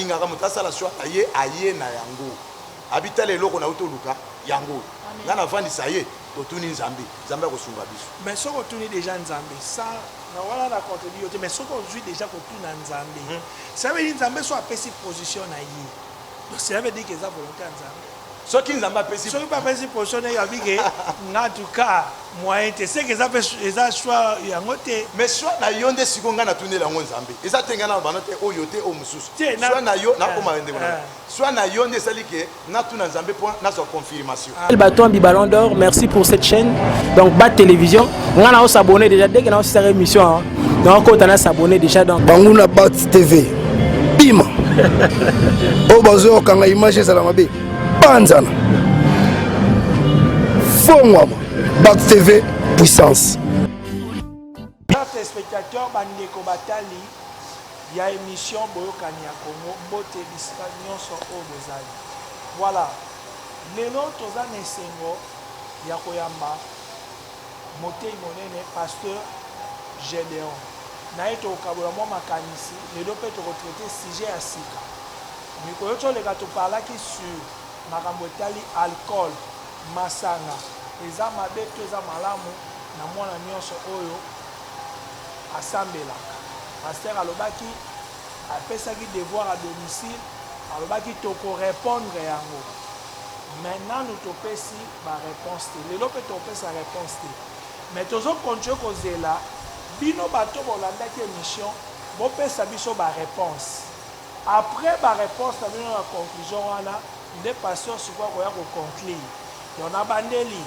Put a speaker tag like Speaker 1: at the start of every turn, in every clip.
Speaker 1: balingaka mutasa la choix aye aye na yango habita le loko na utoluka yango ngana vandi saye totuni nzambe nzambe akosunga biso
Speaker 2: mais soko tuni déjà nzambe ça na wala na contredire yote mais soko ozwi déjà kotuna nzambe ça veut dire nzambe so apesi position na ye donc ça veut dire que ça volonté ya nzambe
Speaker 1: soki nzambe apesi
Speaker 2: soki apesi position na ye abike en tout cas moyen te c'est que ça fait eza choix yango te
Speaker 1: mais choix na yo nde siko nga natunela yango nzambe eza te nga na bana te oyo te o mususu
Speaker 2: Te, na-
Speaker 1: choix na yo nakoma ndeko na choix na yo nde esali ke natuna nzambe mpo nazwa confirmation
Speaker 3: Baton Ballon d'Or, merci pour cette chaîne. Donc, Bat Télévision. On a s'abonner déjà. Dès qu'on a cette émission, donc on a s'abonner déjà. Donc,
Speaker 4: Bangouna Bat TV. Bim. Oh, bazo, quand la image ça la bé. Panzana. Fongwama. Bat TV, puissance.
Speaker 2: Chers spectateurs, bandeko batali ya émission Boyokani ya Congo, Mbote bisika nyonso oyo bozali. Voilà. Lelo toza na esengo ya koyamba motei monene pasteur Gédéon. Na ye tokokabola mwa makanisi, lelo mpe tokotraite sujet ya sika. Mikolo toleka toparlaki sur makambo etali alcool, masanga, eza mabe to eza malamu na mwana nyonso oyo asambelaka. Pasteur alobaki apesaki devoir à domicile, alobaki tokorépondre yango. Maintenant nous topesi ba réponse te. Lelo pe topesa réponse te. Mais tozo continuer kozela bino bato bolandaki émission bopesa biso ba réponse. Après ba réponse na bino na conclusion wana nde pasteur sikoya koya ko conclure. Donc na bandeli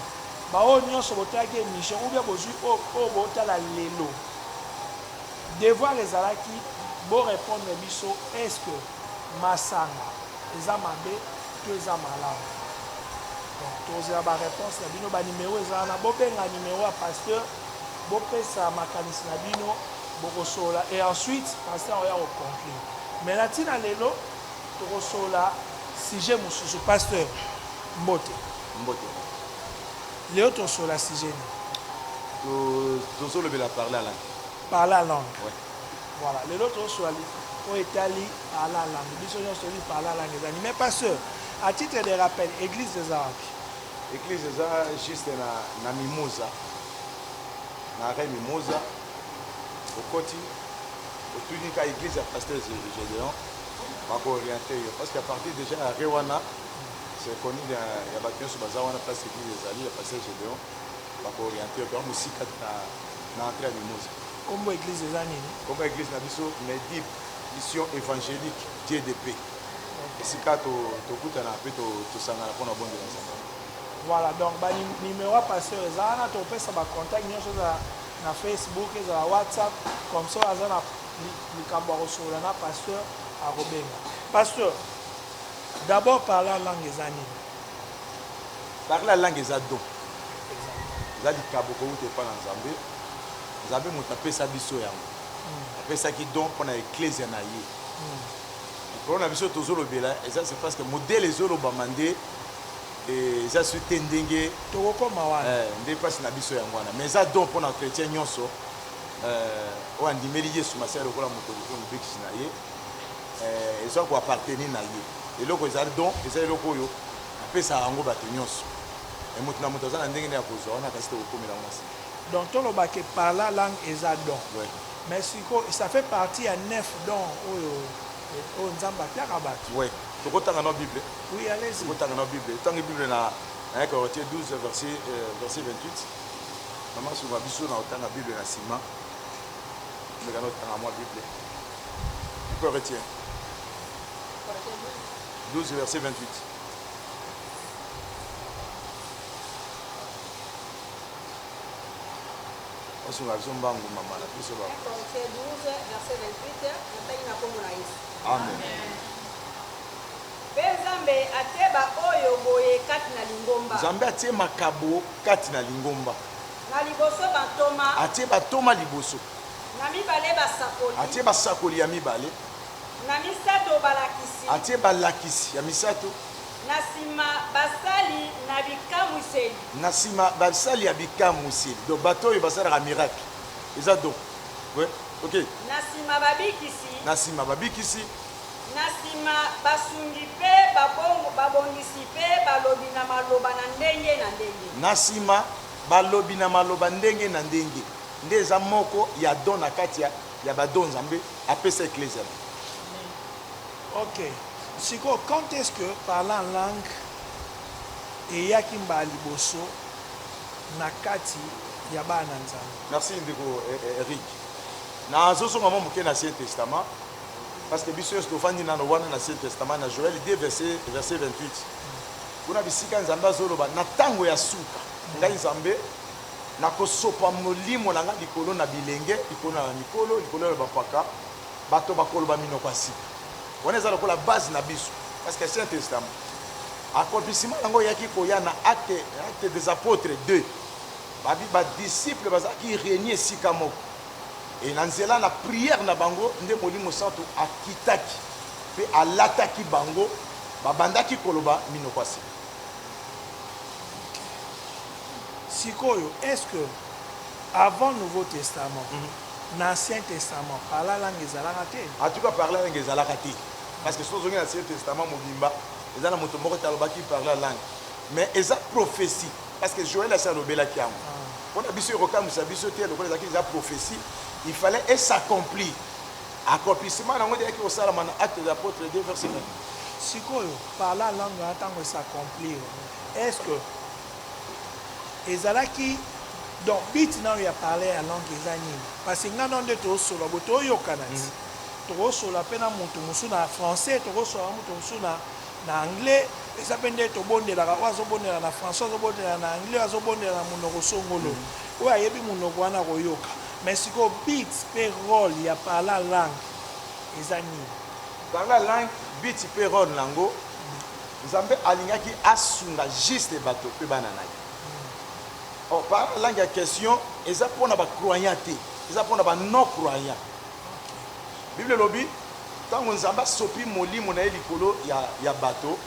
Speaker 2: ba o nyonso botaki émission ou bien bozui o botala lelo. Devoir ezalaki bo répondre biso est-ce que masanga eza mabe to eza malamu. Donc tozela ba réponse na bino ba numéro eza na bobenga numéro ya pasteur bopesa makanisi na bino bokosola et ensuite pasteur oya ko conclure. Mais la tina lelo tokosola sujet mosusu pasteur Mbote.
Speaker 1: mbote
Speaker 2: Lelo tosola sujet ni
Speaker 1: tozolobela parler à la
Speaker 2: parler la langue.
Speaker 1: ouais.
Speaker 2: Voilà, les autres sont allés au Italie à la langue. Ils sont allés par la langue. Mais pas sûr. À titre de rappel, Église des Arcs.
Speaker 1: église eza juste na mimosa na re mimosa okoti otunika église ya pasteur Gédéon bakooriente yo parce qu'à partir déjà ya re wana c'est connu ya bato nyonso baza wana place église ezali ya pasteur Gédéon bakooriente yo toa mosika na entrée ya mimosa
Speaker 2: Comme Église des Années.
Speaker 1: comme église na biso Medib mission évangélique Dieu de paix esika tokutana mpe tosangana mpona bondela nzambe.
Speaker 2: Voilà, donc numéro à pasteur ezana to pesa ba contact nyonso na Facebook ezala WhatsApp comme ça azana likambo kosola na pasteur à Robenga. Pasteur, d'abord parler la langue des années.
Speaker 1: Parler la langue eza don eza likabo kouta epa na nzambe nzambe moto apesa biso yango apesaki don mpona eklesia na ye likolo na biso tozolobela eza c'est parce que modele ezolobama nde eza su te ndenge
Speaker 2: tokokoma wana
Speaker 1: nde mpasi na biso yango wana mais eza don mpona chrétien nyonso oyo andimeli yesu masiya lokola moto mobekisi na ye ezwa koappartenir na ye eloko ezali don eza eloko oyo apesaka yango bato nyonso moto na moto aza na ndenge nde ya kozwa wana kasi tokokomela ngo nasi.
Speaker 2: Donc tolobaki par la langue eza don.
Speaker 1: Ouais.
Speaker 2: Mais ça fait partie à 9 dons au Nzamba Piarabat.
Speaker 1: Oui. Tokotanga na Bible.
Speaker 2: Oui, allez-y.
Speaker 1: Tokotanga na Bible. Tanga Bible na Corinthiens 12 verset 28. Maman souvent biso na otanga Bible na sima. Mais quand on moi Bible. Corinthiens 12 verset 28. Asunga biso mbangu mama na biso ba.
Speaker 5: Corinthiens 12 verset 28 nataki na kombo na Yesu.
Speaker 1: Amen.
Speaker 5: Mpe Nzambe ateba oyo boye kati na lingomba.
Speaker 1: Nzambe atie makabo kati na lingomba.
Speaker 5: Na liboso bantoma.
Speaker 1: Atie batoma liboso.
Speaker 5: Na mibale basakoli.
Speaker 1: Atie basakoli ya mibale.
Speaker 5: Na misato balakisi.
Speaker 1: Atie balakisi ya misato.
Speaker 5: Na nsima basali na bikamwiseli.
Speaker 1: Na nsima basali ya bikamwiseli. Donc bato oyo basalaka miracle. Eza donc. Ouais. OK.
Speaker 5: Na nsima babikisi.
Speaker 1: Na nsima babikisi.
Speaker 5: Na Nasima basungi pe babongisi pe balobi na maloba na ndenge na ndenge.
Speaker 1: Nasima balobi na maloba ndenge na ndenge. Ndeza moko ya don na katia ya badon Nzambe apesa ecclésia.
Speaker 2: Ok. Siko, quand est-ce que parler en langue et yakimba liboso na kati ya bana Nzambe?
Speaker 1: Merci ndeko Eric. Na zosonga mo muke na Ancien Testament parce que biso est ofandi na wana na Ancien Testament na Joël 2 verset 28. Kuna bisika Nzambe azoloba na tango ya suka. Ngai Nzambe na kosopa molimo na nga likolo na bilenge, likolo na mikolo, likolo na bapaka, bato bakoloba minoko asika. On est à la base na biso parce que c'est un testament. Accomplissement nango yaki koya na acte des apôtres 2. Babi ba disciples bazaki régner sika moko. Et nanzela na prière na bango nde molimo santo akitaki pe alataki bango babandaki koloba minoko asika.
Speaker 2: Sikoyo, est-ce que avant le Nouveau Testament, l'Ancien Testament, par la langue ezalaka?
Speaker 1: En tout cas, parler la langue ezalaka. Parce que si vous avez l'Ancien Testament, ils ont parlé la langue. Mais ils ont prophétie. Parce que Joël a dit que on a vu la prophétie, il fallait et s'accomplir. Accomplissement, on a dit que ça acte des apôtres 2 verset 20.
Speaker 2: Si par la langue, attend que s'accomplir. Est-ce que ezalaki donc bit na ya parler la langue ezanini? Parce que ngana nde to solo boto yo kanati. To solo pena muntu musu na français, to solo muntu musu na anglais, eza pende to bondela ka wazo bondela na français, wazo bondela na anglais, wazo bondela na munoko songolo. Oya yebi munoko wana koyoka. Mais siko bit pe rôle ya parler la langue ezanini?
Speaker 1: Par la langue bit pe rôle lango. Nzambe alingaki asunga juste bato pe banana. Oh, par la langue à question, ils ont pour les croyants, ils ont pour les non-croyants. Bible lobby, quand on a sopi moli monae likolo ya bateau.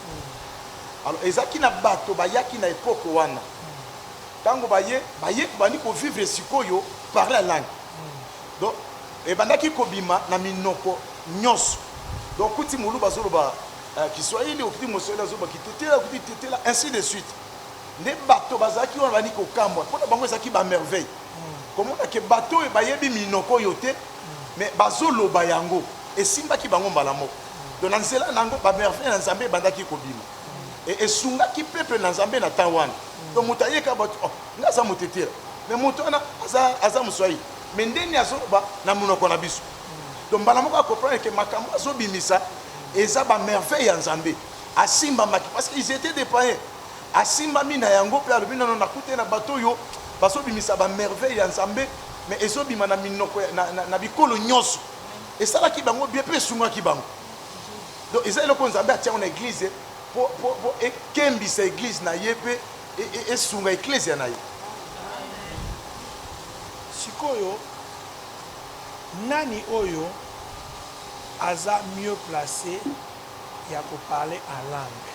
Speaker 1: Alors, ils ont qui na bateau, ba ya qui na époque wana. Quand on baye bani ko vivre sikoyo par la langue. Donc, et bandaki ko bima na minoko nyos. Donc, kuti mulu bazolo ba qui soit il au petit monsieur la zoba qui tete là ainsi de suite. Les bateaux bazaki on va ni ko kambwa pour bango ezaki ba merveille comment que bateau e bayebi minoko yote mais bazolo bayango et simba ki bango mbala moko donc nanzela nango ba merveille na Nzambe bandaki ko bima et sunga ki peuple na Nzambe na tawana donc mutaye ka bato oh ngaza mutetera mais mutona aza muswai mais ndeni azoba na munoko na biso donc mbala moko comprendre que makambo azobimisa eza ba merveille ya Nzambe asimba maki parce qu'ils étaient des païens. Asimba mina yango pe alobi na nakute na bato yo baso bimisa ba merveille ya Nzambe mais ezo bima na minoko na bikolo nyonso et ça là ki bango bien pe sunga ki bango donc ezali loko Nzambe atia na église pour ekembisa église na yepe et sunga église na ye.
Speaker 2: Sikoyo nani oyo aza mieux placé ya ko parler en langue?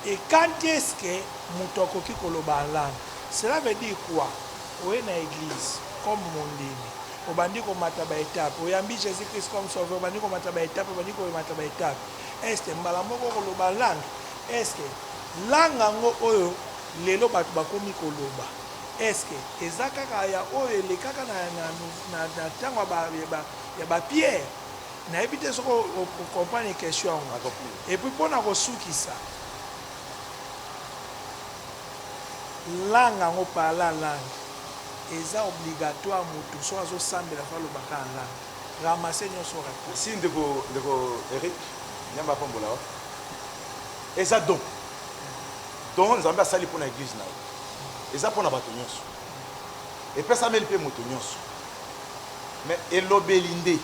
Speaker 2: Et quand est-ce que Moutoko qui koloba en langue? Cela veut dire quoi? Oui, dans l'église, comme mon dîme. Au bandit comme mataba étape. Au yambi Jésus-Christ comme sauveur. Au bandit comme mataba étape. Au bandit comme mataba étape. Est-ce que Mbalamoko koloba en langue? Est-ce que langue ango oyo lelo batu bakomi koloba? Est-ce que ezaka kaya oyo le kaka na tango ya ba pierre? Na éviter ce qu'on comprend les questions. Et puis pour na kosuki ça. Langue en parle la langue est obligatoire mutu so azo sambela fa lobaka en langue ramasser nyoso réponse
Speaker 1: si ndeko Eric nyamba pombola eza don Nzambe asali pour na église na eza pour na bato nyonso et pesa meli pe mutu nyonso mais elobelinde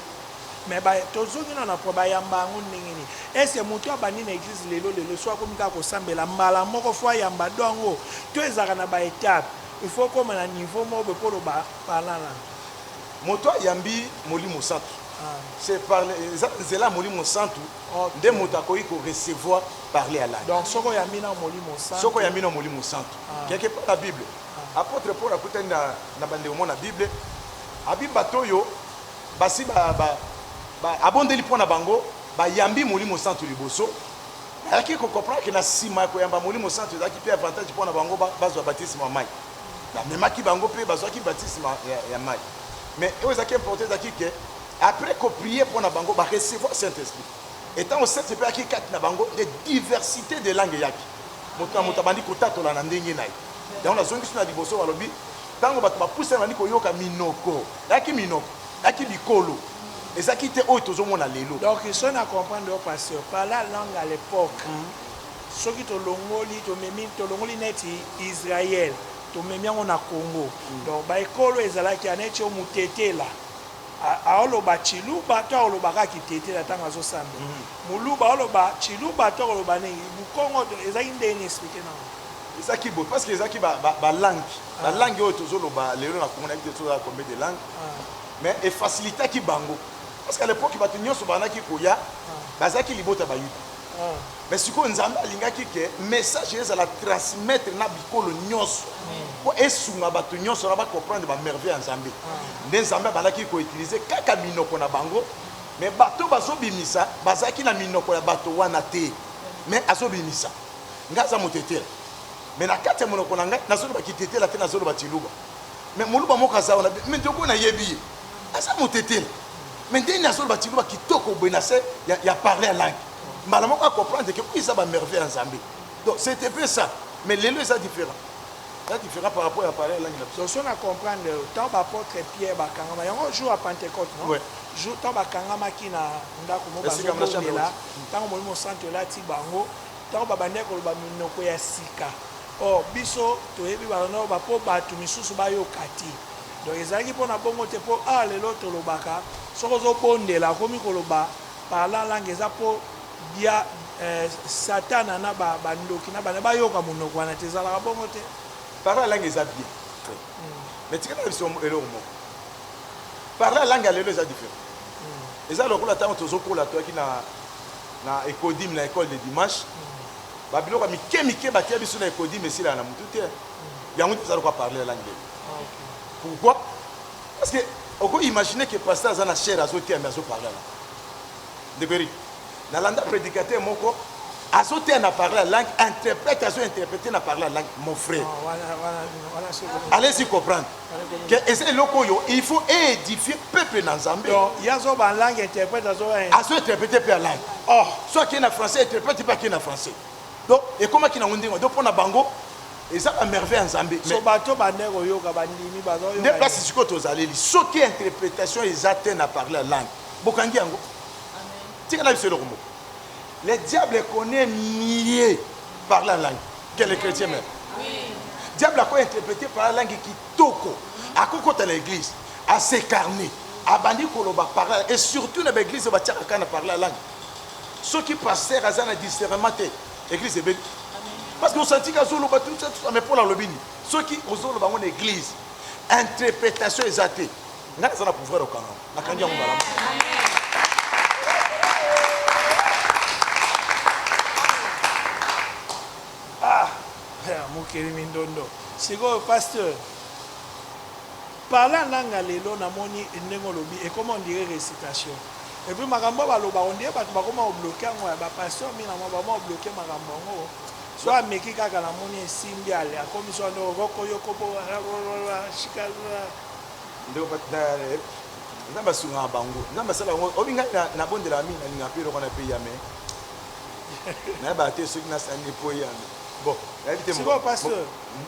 Speaker 2: mais ba tozongi na po bayamba ngo ndingini est-ce mutu abandi na église lelo soit comme ka ko sambela mbala moko fois yamba dongo to ezaka na ba étape il faut comme na niveau moko pour le ba parlala
Speaker 1: moto yambi molimo santo c'est parler c'est là molimo santo de moto ko recevoir parler à la
Speaker 2: donc soko yambi na molimo santo quelque part la Bible apôtre Paul
Speaker 1: akutenda na bande mo na Bible abi batoyo basi abondeli pona bango bayambi molimo centre liboso ayaki comprendre que na sima ya koyamba molimo centre ezalaki mpe avantage mpona bango bazwa baptisme ya mai bamemaki bango mpe bazwaki baptisme ya mai mais oyo ezalaki importe ezalaki ke après koprie mpona bango barecevoir Saint-Esprit etango Saint-Esprit ayaki kati na bango de diversité de langue eyaki moto na moto abandi kotatola na ndenge na ye yango nazongi so na liboso balobi ntango bato bapusana bandi koyoka minoko eyaki minoko eyaki bikolo ezalaki te oyo tozomona lelo.
Speaker 2: Donc so na comprendre au pasteur par la langue à l'époque soki tolongoli neti Israël tomemi yango na Congo donc baekolo ezalaki aneti o mutetela aoloba chiluba to aolobaka kitetela ntango azosamba muluba aoloba chiluba to aoloba nini bukongo ezalaki ndeni expliqué nango
Speaker 1: ezalaki bo parce que ezalaki balangue oyo tozoloba lelo na Congo nayebi te tozala combien de langue mais efacilitaki bango parce qu'à l'époque bato nyonso banaki koya bazalaki libota bayuda mais sikoyo nzambe alingaki ke message ezala transmettre na bikolo nyonso po esunga bato nyonso na bacomprendre bamerveille ya nzambe nde nzambe abandaki koutilize kaka minoko na bango mais bato bazobimisa bazalaki na minoko ya bato wana te mais azobimisa nga aza motetela mais na kati ya monoko na ngai nazoloba kitetela te nazoloba tiluba mais moluba moko aza wana mais ndeko nayebi ye aza motetela mais ndeni azoloba tiluba kitoko boye na se ya parler langue mbala moko acomprendre que eza bamerveille ya nzambe donc c'était peu ça mais lelo eza différent. C'est différent par rapport à parler la langue.
Speaker 2: Donc, si on a comprendre, tant l'apôtre Pierre Bakangama, il y a un jour à Pentecôte, non? Oui. Jour tant Bakangama qui n'a pas de là, tant que mon centre là, Tibango, tant que Babane Kolbaminoko ya Sika. Oh, biso, tu es bien, on va pas battre Missou Bayo Kati. Donc, ils arrivent pour la bonne côté pour aller l'autre Lobaka, sur les opposés là, comme Koloba, par la langue, ils pour dia Satan na bando qui n'a pas de bayo comme on a tes à la bonne côté.
Speaker 1: Parler la langue est bien. Mais tu sais que c'est parler la langue est différent. Et ça, le coup, là, tu as qui na écodim na école de dimanche. Babilo comme Mike batia biso na écodim mais si là na mutu te. Il y a un qui quoi parler la langue. Pourquoi? Parce que on peut imaginer que pasteur Zana cher azote mais azo parler là. Deberi. Na landa prédicateur moko azote na parler la langue, interprétation interpréter na parler la langue, mon frère. Allez-y comprendre. Que c'est lokoyo, il faut édifier peuple dans Zambie.
Speaker 2: Il y a zo ba langue interprétation.
Speaker 1: Azo interpréter per langue. Oh, soit qui est en français interprète pas qui est en français. Donc et comment qui na ndingo donc pona bango et ça a merveille en Zambie.
Speaker 2: So bato bandeko yoka bandimi bazo yoka.
Speaker 1: Ne pas si ko tozaleli, so qui interprétation exacte na parler la langue. Bokangi yango. Amen. Tika na biselo rumo. Le diable connaît nier par la langue. Quel est le chrétien même? Oui. Le diable a quoi interprété par la langue qui toko. À quoi dans l'église? À s'écarner. À bandi koloba par la langue. Et surtout dans l'église, on va tirer à parler la langue. Ceux qui passent à un discernement, l'église est belle. Parce qu'on sentit qu'à Zolo, tout ça, mais pour la lobby. Ceux qui ont Zolo, dans l'église, interprétation exacte. Nous avons pouvoir au Canada.
Speaker 2: Mokeli mindondo siko pasteur parler langue lelo na moni ndengo lobi et comment on dirait récitation et puis makambo baloba on dirait bato bakoma bloquer ngo ba pasteur mina mo ba mo bloquer makambo ngo so ameki kaka na moni esimbi ale akomi so ndo roko yoko bo shikala
Speaker 1: ndo batare namba sunga bango namba sala ngo obinga na bonde la mina linga piro kona pe yame na ba te so kina sani po yame. Bon,
Speaker 2: c'est quoi, pasteur?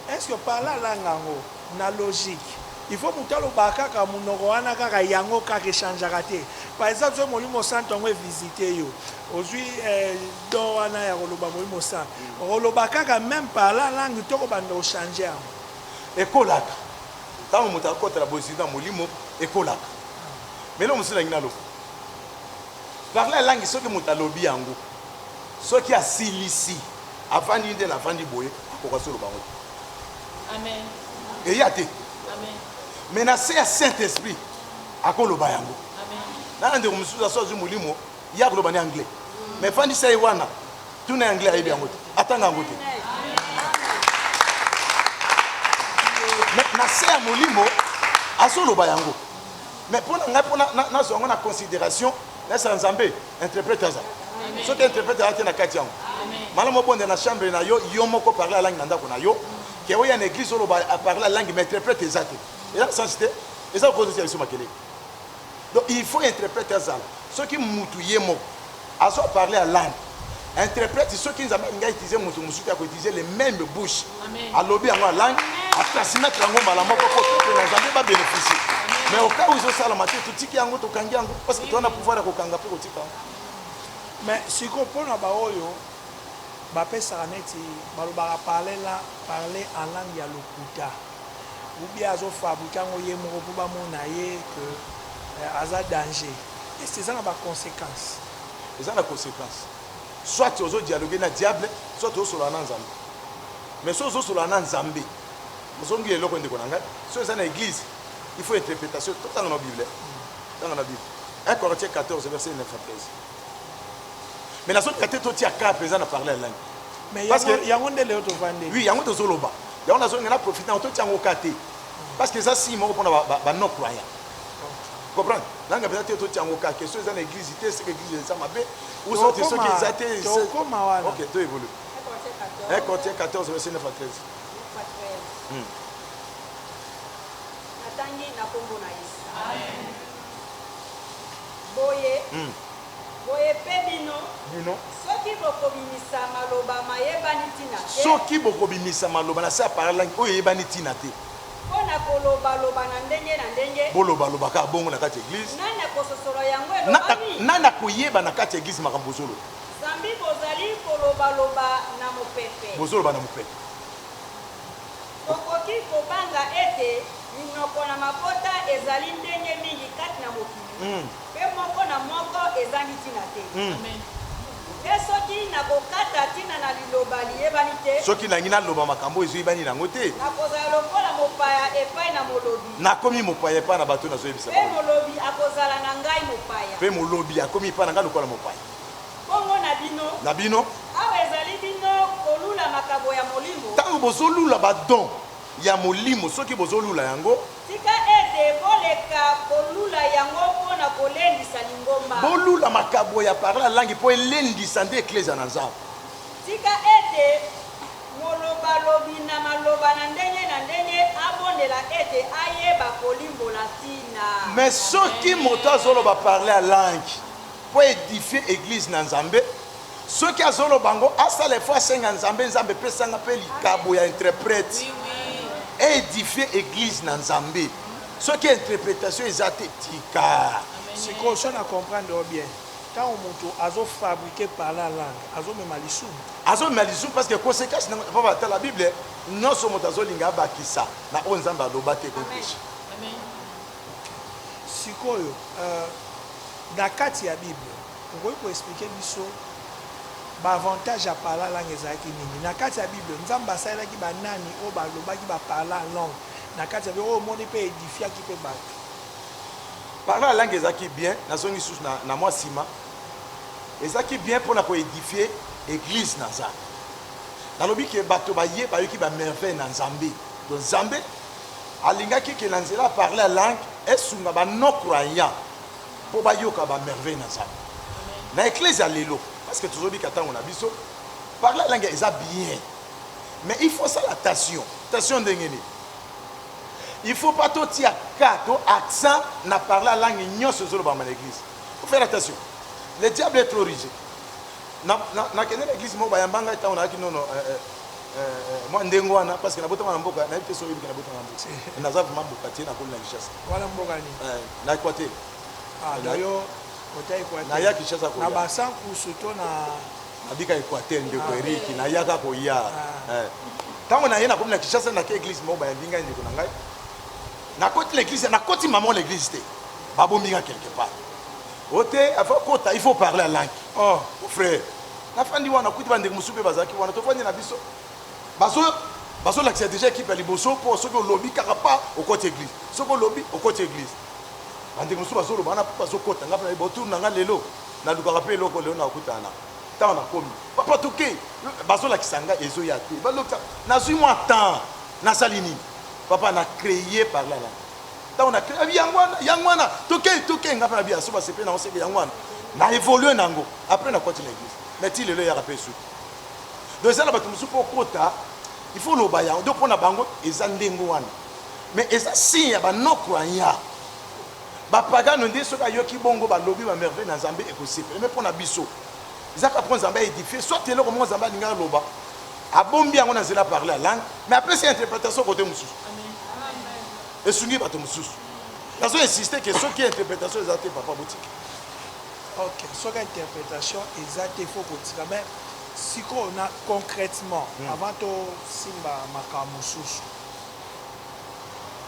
Speaker 2: Est-ce que par là, la logique, il faut que le bakaka munogoana kaka yango kaka changerate. Par exemple, ce molimo centre on va visiter yo. Aujourd'hui, dans wana ya roloba molimo centre. Roloba kaka même par là langue toko bando changer.
Speaker 1: Ekolaka. Tant muta kota la bosida molimo ekolaka. Mais non musina nginalo. Par la langue ce que muta lobi yango. Ce qui a silisi. Avant d'y la fin du boye, pour sur le baron. Amen. Et y a été. Amen. Maintenant, c'est à Saint-Esprit. À quoi le bayango. Amen. Dans un monsieur à sortir du moulimo, il y a le bain anglais. Mais fin du Saïwana, tout n'est anglais à bien. Attends à côté. Maintenant, c'est à moulimo, à sur le bayango. Mais pour la considération, nasa nzambe interprète ça ce qui interprète là na kati yango malamu bonde na chambre na yo yo moko parler la langue na ndako na yo ke oya na église olo ba parler la langue mais interprète ça te et là sensité et ça cause de ça makele donc il faut interpréter ça ce qui mutu ye moko aso parler la langue interprète ceux qui nzambe nga utiliser mutu musuki ko utiliser les mêmes bouches à lobby en langue à transmettre en ngomba la moko ko pe nzambe ba bénéficier mais au cas où ils ont ça la matière tout tiki yango to kangi yango parce que tu as le pouvoir de kokanga pe ko tika
Speaker 2: mais si ko pona ba oyo ba pesa neti balobaka parler en langue ya lokuta ou bien azo fabriquer ngo ye moko po ba mona ye que aza danger et c'est ça na conséquence
Speaker 1: et ça la conséquence soit tu os dialoguer na diable soit tu os sur la nzambe mais soit sur la nzambe mozongi eloko ndeko na ngai so ça na église il faut interprétation tout dans la Bible dans la Bible 1 Corinthiens 14 verset 9 à 13 mais la zone kate to tia ka présent na parler la langue
Speaker 2: mais parce que yango ndele auto vande
Speaker 1: oui yango to zoloba yango na zone na profiter on to tia ngo kate parce que ça si mo pona ba non croyant comprendre langue peut-être to tia ngo ka question dans l'église c'est que l'église ça mabe ou sont ceux qui étaient OK to évolue 1 Corinthiens 14 verset 9 à 13
Speaker 5: Natangi na kombo na Yesu. Amen. Boye. Boye pe bino. Bino. Soki bokobimisa maloba mayebani tina te.
Speaker 1: Soki bokobimisa maloba na sa parla oyo yebani tina te.
Speaker 5: Pona koloba loba na ndenge na ndenge.
Speaker 1: Boloba loba ka bongo na kati église.
Speaker 5: Nani akososolo yango elobani.
Speaker 1: Nani koyeba na kati église makambo zolo.
Speaker 5: Zambi bozali koloba loba na mopepe.
Speaker 1: Bozoloba na mopepe.
Speaker 5: Okoki kobanga ete minoko na mapota ezali ndenge mingi kati na mokili pe moko na moko ezangi tina te pe soki nakokata tina na liloba liyebani te
Speaker 1: soki nangi naloba makambo ezoyebani nango te
Speaker 5: nakozala lokola mopaya epai na molobi
Speaker 1: nakomi mopaya epai na bato nazoyebisa
Speaker 5: pe molobi akozala na ngai mopaya
Speaker 1: pe molobi akomi epai na ngai lokola mopaya
Speaker 5: bongo na bino awa ezali bino kolula makambo ya molimo
Speaker 1: ntango bozolula badon ya molimo soki bozolula yango
Speaker 5: tika ete boleka kolula yango mpona kolendisa lingomba
Speaker 1: bolula makambo ya parla langi mpo elendisa nde eklesia na nzambe
Speaker 5: tika ete molobalobi na maloba na ndenge abondela ete ayeba kolimbola ntina
Speaker 1: mais soki moto azoloba parle ya langi mpo édifie église na nzambe soki azoloba ngo asala efo asenga nzambe nzambe epesanga mpe likabo ya interprète édifier église na nzambe ce qui interprétation ezatetika
Speaker 2: c'est qu'on s'en a comprendre bien quand on azo fabriquer par la langue azo mema lisumu
Speaker 1: parce que conséquence papa ta la bible non so moto azolinga bakisa na o nzambe aloba te ko péché
Speaker 2: sikoyo na kati ya bible ngoyi ko expliquer biso ba avantage à parler la langue ezalaki nini na kati ya bible nzambe asalelaki banani oyo balobaki baparla langue na kati ya bible oyo omoni mpe édifiaki mpe bato
Speaker 1: parler la langue ezalaki bien nazongi susu na mwa nsima ezalaki bien mpona koédifie église na nzambe nalobi ke bato bayoki bamerveille na nzambe do nzambe alingaki ke na nzela parler la langue esunga bano croyant mpo bayoka bamerveille na nzambe na église ya lelo parce que toujours dit qu'attends on a biso par la langue est bien mais il faut ça l'attention d'engagement il faut pas tout tirer quatre accent na parler la langue nyonso zolo ba l'église faut faire attention le diable est trop rigide na kene l'église mo ba yambanga ta on a ki non moi ndengo wana parce que na botama na mboka na yite so yebi na botama na mboka na za vraiment bokati na kola Kinshasa
Speaker 2: wala mboka ni
Speaker 1: na Équateur
Speaker 2: d'ailleurs
Speaker 1: na ya Kinshasa ko
Speaker 2: na basanku surtout na
Speaker 1: abika Équateur ndeko Eric na ya ka ko ya tango na yena comme na Kinshasa na ke église mo ba yambinga ndeko na ngai na côté l'église na côté maman l'église te babombinga quelque part ote il faut parler la langue oh frère na fandi wana kuti bande musupe bazaki wana to fandi na biso baso la déjà équipe liboso pour ceux que lobby karapa au côté église ceux que lobby au côté église bande musupe baso lo bana baso kota ngapa botour na nga lelo na luka pe loko lelo na kutana ta na komi papa toke baso la kisanga ezo ya te ba lokta na zui moi temps na salini papa na créé par là on a créé yangwana toke ngapa na bia so ba sepe na on seke yangwana na évolué nango après na continue l'église mais ti lelo ya rapé sou donc ça la bato musu po kota il faut loba ya donc pona bango eza ndengo wana mais eza signe ya ba non croyant ba pagano ndi soka yoki bongo ba lobi ba merveille na Nzambe ekosepela mais pona biso eza ka pona Nzambe édifié soit telo comme Nzambe ninga loba abombi yango na zela parler la langue mais après c'est interprétation côté mususu amen et sungi bato mususu nazo insister que ceux qui interprétation eza te papa boutique.
Speaker 2: Ok, ce qui interprétation exacte, il faut que tu mais si on a concrètement, avant de simba makamususu,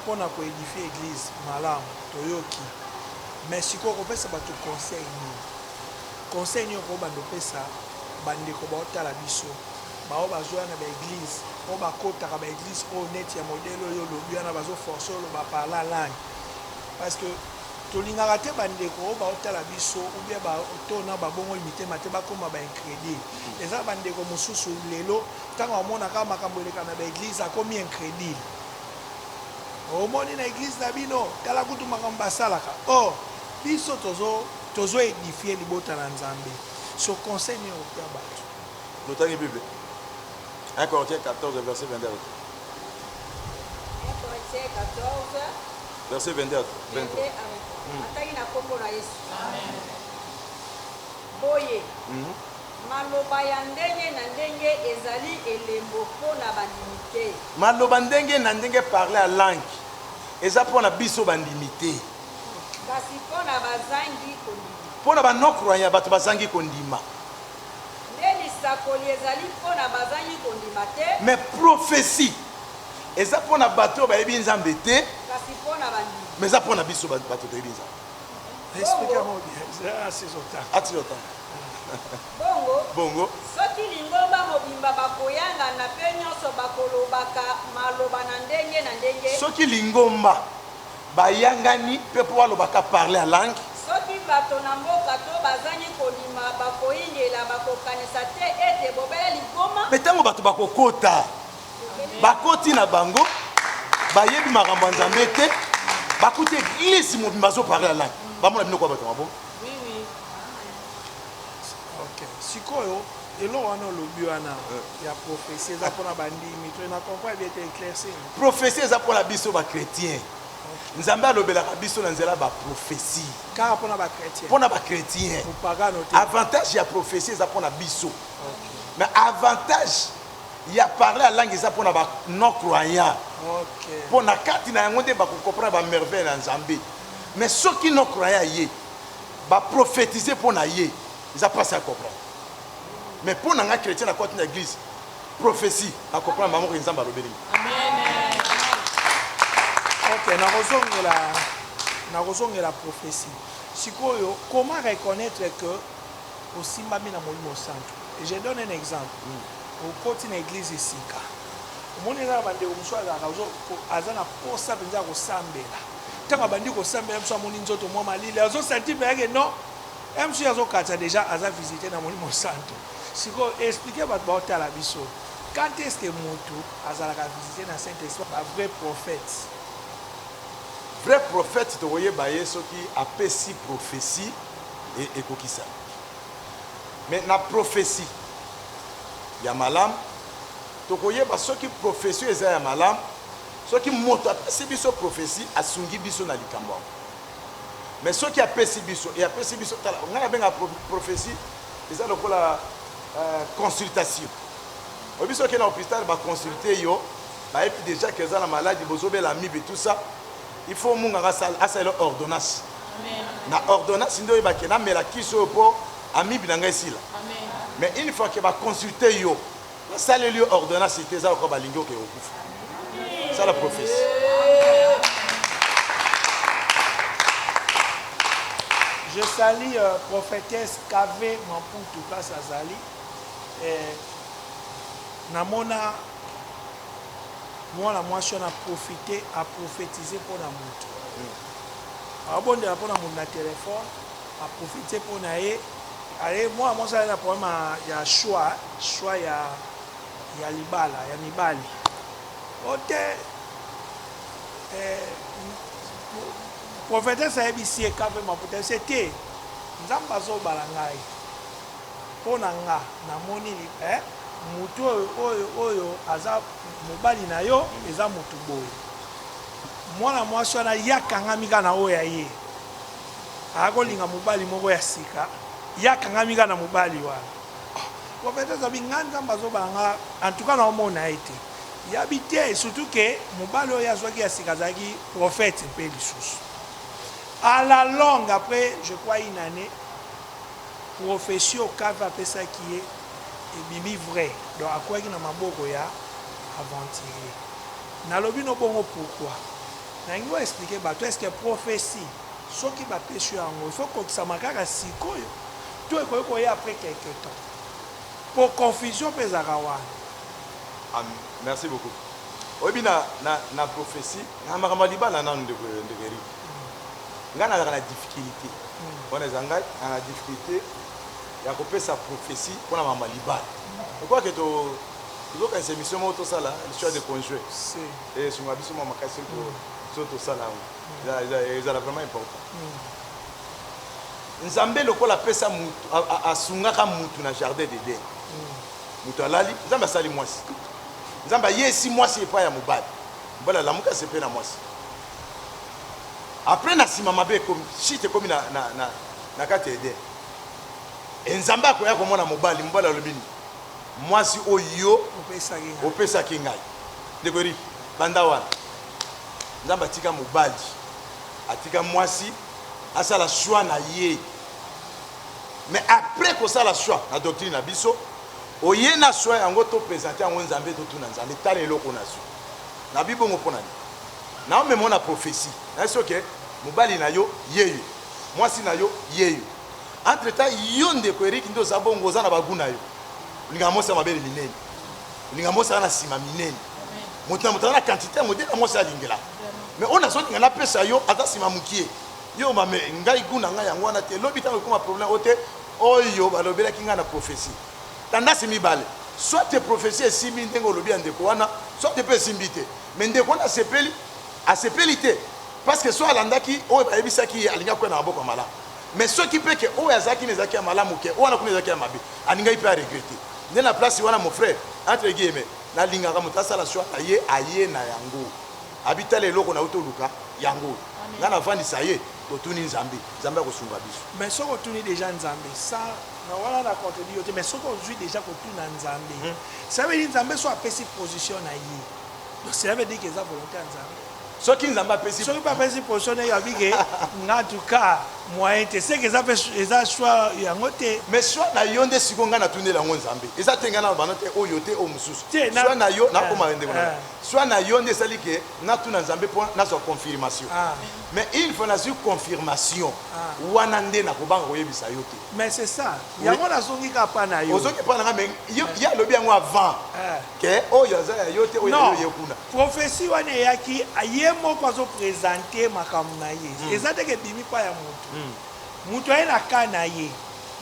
Speaker 2: pour na ko édifier l'église, malam, toyoki, mais si on fait ça, bah tu conseil ni on va faire ça, bande ko ba ta la biso, ba o ba joindre na l'église, on ba kota ka ba église honnête ya modèle yo lobi na bazo forcer lo ba parler langue, parce que tolingaka te bandeko oyo baotala biso ubie tona babongo mitema te bakóma baincrédile eza bandeko mosusu lelo ntango amonaka makambo eleka na baeglise akomi incrédile omoni na eglise na bino tala kutu makambo basalaka or biso tozoédifie libota na Nzambe so conseil nini opia bato
Speaker 1: totangi bible 1 Corinthiens 14 verset 21
Speaker 5: 1 Corinthiens 14
Speaker 1: verset 22 23
Speaker 5: ataki na kombo na Yesu boye maloba ya ndenge na ndenge ezali elembo mpona bandimi te
Speaker 1: maloba ndenge na ndenge parler à langue eza mpona biso bandimi te
Speaker 5: kasi mpona bazangi kondima
Speaker 1: mpona bano croyant bato bazangi kondima
Speaker 5: nde lisakoli ezali mpona bazangi kondima te
Speaker 1: mais prophétie eza mpona bato oyo bayebi Nzambe te
Speaker 5: kasi mpona bandimi
Speaker 1: mais eza mpona biso bato toyebi Nzambe.
Speaker 2: expliquez-moi bien assez autant
Speaker 1: ati autant
Speaker 5: bongo soki lingomba mobimba bakoyangana mpe nyonso bakolobaka maloba na ndenge na ndenge
Speaker 1: soki lingomba bayangani mpe mpo balobaka parler à langue
Speaker 5: soki bato na mboka to bazangi kondima bakoyingela bakokanisa te ete bobela lingomba
Speaker 1: me ntango bato bakokota bakoti na bango bayebi makambo ya Nzambe te bakuti église mobimba azoparler à langue bamona bino kwa bato mabo
Speaker 2: sikoyo eloko wana olobi wana ya prophétie eza mpona bandimi to na comprendre bien te éclaircir
Speaker 1: prophétie eza mpona biso bachrétien Nzambe alobelaka biso na nzela baprophétie
Speaker 2: kaka mpona bachrétien
Speaker 1: mpona bachrétien
Speaker 2: opagano te
Speaker 1: avantage ya prophétie eza mpona biso mais avantage ya parler à langue eza mpona banon croyant mpona kati na yango nde bakocomprendre bamerveille na Nzambe mais soki non croyant ye baprophétise mpona ye eza mpasi ya comprendre mais pour nga chrétien na côté de l'église prophétie à comprendre maman Nzambe alobeli
Speaker 2: amen ok nakozongela prophétie sikoyo comment reconnaître que osimbami na molimo santo et je donne un exemple okoti na église esika omoni eza na bandeko mosusu azalaka aza na posa mpenza ya kosambela ntango abandi kosambela mosu amoni nzoto mwa malili azosenti mpeyake non mosusu azokatisa déjà aza visité na molimo santo sikoyo expliquer bato baotala biso quand est-ce que moto azalaka visité na Saint-Esprit ba vrai prophète
Speaker 1: vrai prophète tokoyeba ye soki apesi prophétie ekokisa mais na prophétie ya malamu tokoyeba soki prophétie eza ya malamu soki moto apesi biso prophétie asungi biso na likambo yango mais soki apesi biso tala ngai nabenga prophétie eza lokola consultation oyebi soki na hôpital baconsulte yo bayebi déjà que eza na maladie bozobela mibe tout ça il faut munganga asala ordonnance na ordonnance nde oyebake namela kisi oyo mpo amibi na ngai esila mais une fois que baconsulte yo basaleli yo ordonnance te eza lokola balingi oke okufa ça la prophétie
Speaker 2: je salue prophétesse KV Mamputu place azali namona mwana mwasi wana profite aprofétise mpona moto abondela mpona moto na telefone aprofite mpona ye ale mwana mwasi ali na problème ya choix ya libala ya mibali ote prophétesse ayebisi ye KV Mamputu ese te nzambe azobala ngai mpo na nga namoni mutu oyo aza mobali na yo eza mutu boye mwana mwasi wana yakangami kaka na oyo ya ye akolinga mobali moko ya sika yakangami kaka na mobali wana profete azabi ngai nzambe azobala nga en tout cas naomona ye te yabi te surtout ke mobali oyo azwaki ya sika azalaki prophète mpe lisusu à la longue après je crois une année prophétie okave apesaki ye ebimi vrai donc akwaki na maboko ya aventurier nalobi no bongo pourquoi nangi oexplike bato est ce que prophétie soki bapesi yango il faut kokisama kaka sikoyo to ekoki koya après quelque temps pour confusion mpe ezalaka wana.
Speaker 1: Merci beaucoup. Oyebi na prophétie na makambo libala nanu ndekeri nga nazalaka na difficulté wana eza ngai na difficulté ya kopesa prophétie mpona makambo libala okwake tozokanisa émission moko tosala le choix de conjouer esunga biso mwa makasi so tosala yango ezala vraiment important. Nzambe lokola apesa mutu asungaka mutu na jardin d'Eden mutu alali nzambe asali mwasi nzambe ayesi mwasi epai ya mobali mobali alamuka sepe na mwasi après na nsima mabe ekomi shite ekomi na kati ya Eden nzambe akoya komona mobali alobi mwasi oyo opesaki ngai ndeko eri banda wana nzambe atika mobali atika mwasi asala choix na ye mais après kosala choix na doctrine na biso oye na choix yango topresente yango nzambe totuna nzambe tala eloko na so na bibongo mpo nani naomemona prophétie nayesi oke mobali na yo yeyo mwasi na yo yeyo entre temps yo ndeko eriki nde oza bongo oza na bagu na yo olinga mwasi ya mabele minene olinga mwasi aza na nsima minene moto na moto aza na quantité ya modele ya mwasi alingela mais oyo nazolinga napesa yo aza nsima mokie yo mame ngai gu na ngai yango wana te elobi ntango ekoma problème oyo te oyo balobelaki ngai na prophétie tandasi mibale soit te prophétie esimbi ndenge olobi ya ndeko wana soit te mpe esimbi te mais ndeko wana asepeli te parce que so alandaki oyo bayebisaki ye alingaki kwena maboko ya malamu mais soki mpe ke oyo azalaki na ezalaki ya malamu ke oyo wana kuna ezalaki ya mabe alingaki mpe aregrete nde na place wana mon frère entre guillemets nalingaka moto asala choix na ye aye na yango abitala eloko na uti oluka yango nga navandisa ye totuni nzambe nzambe akosunga biso
Speaker 2: mais soki otuni déjà nzambe sa na wana na contredit yo te mais soki ozwi déjà kotuna nzambe ça veut dire nzambe so apesi position na ye donc cela veut dire que eza volonté ya nzambe
Speaker 1: soki nzambe apesi
Speaker 2: soki mpe apesi position na ye abike nga en tout cas moyen te seke eza choix yango te
Speaker 1: mais choix na yo nde siko ngai natundela yango nzambe eza te ngai na bana te oyo te oyo mosusu choix na yo nakoma ndeko na choix na yo nde esali ke natuna nzambe mpo nazwa confirmation mais il faut nazwi confirmation wana nde nakobanga koyebisa yo te
Speaker 2: mais c'est ça yango nazongi kaka mpa na yo
Speaker 1: ozongi mpa na nga mais ye alobi yango avant ke oyo aza ya yo te oyo ya yo ye kuna
Speaker 2: prophétie wana eyaki ye moko azopresente makambo na ye eza teke ebimi mpa ya motu moto aye na ka na ye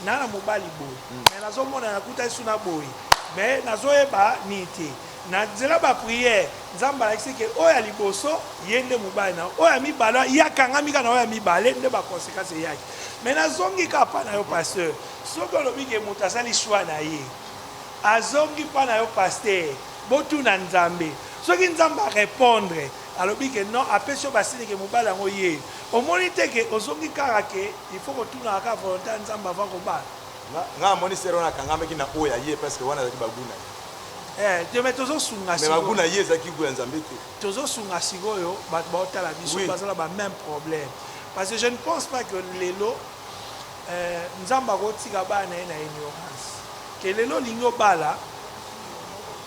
Speaker 2: na mobali boye mais nazomona nakuta esu na boye mais nazoyeba nini te na nzela bapriere nzambe alakisi ke oyo ya liboso ye nde mobali na oyo ya mibale yakangami kaka na oyo ya mibale nde baconséquence eyaki mais nazongi kaka mpa na yo pasteur soki olobi ke moto asali choix na ye azongi mpa na yo paster botuna nzambe soki nzambe arépondre alobi ke non apesi yo basili ke mobali yango ye omoni te ke ozongi kaka ke il faut kotunaka kaka volonté ya nzambe avant kobala
Speaker 1: nga amoni sere wana akangamaki na oyo ya ye parce que wana azalaki baguna
Speaker 2: te mais tozosunga
Speaker 1: mais baguna ye ezalaki gu ya nzambe te
Speaker 2: tozosunga sikoyo bato baotala biso bazala bameme problème parce que je ne pense pas que lelo nzambe akotika bana na ye na ignorance ke lelo olingi obala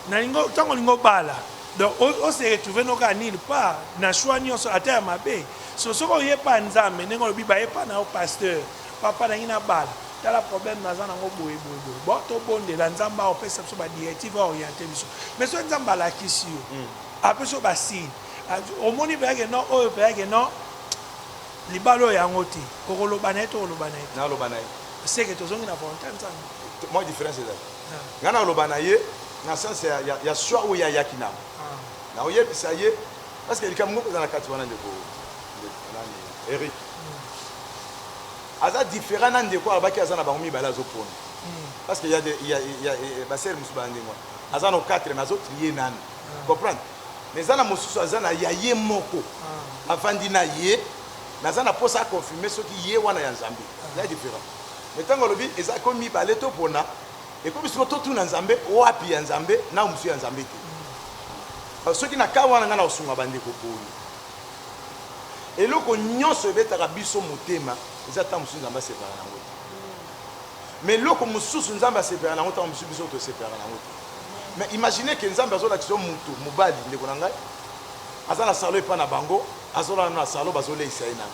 Speaker 2: ntango olingi obala donc on se retrouve noka nulle part na choix nyonso ata ya mabe soki oyepa nzambe ndenge olobi bayepa na yo pasteur papa nangi na bala tala problème naza nango boye bon tobondela nzambe aopesa biso badirective aoriente biso mais soki nzambe alakisi yo apesi yo basine omoni peyake non oyo peyake non libala oyo yango te okoloba na ye to okoloba na ye te
Speaker 1: naloba na ye
Speaker 2: seke tozongi na volonté ya nzambe
Speaker 1: moi différence ezali nga naloba na ye na sens ya choix oyo ayaki nango na oyebisa ye parce que likambo moko eza na kati wana ndeko eric aza différent na ndeko abaki aza na bango mibale azopona parce que il y a basel musu bandengwa aza no 4 mais azotrier nani comprendre mais zana mosusu aza na yaye moko avandi na ye naza na posa confirmer soki ye wana ya Nzambe ya différent mais tango lobi eza ko mibale to pona et comme si to tuna Nzambe wapi ya Nzambe na musu ya Nzambe te soki na ka wana ngana osunga bandeko poni eloko nyonso ebetaka biso motema eza ta musu Nzambe separa nango mais loko mususu Nzambe separa nango ta musu biso to separa nango mais imaginez que Nzambe azola kiso mutu mubali ndeko na ngai azala salo epa na bango azola na salo bazole isaina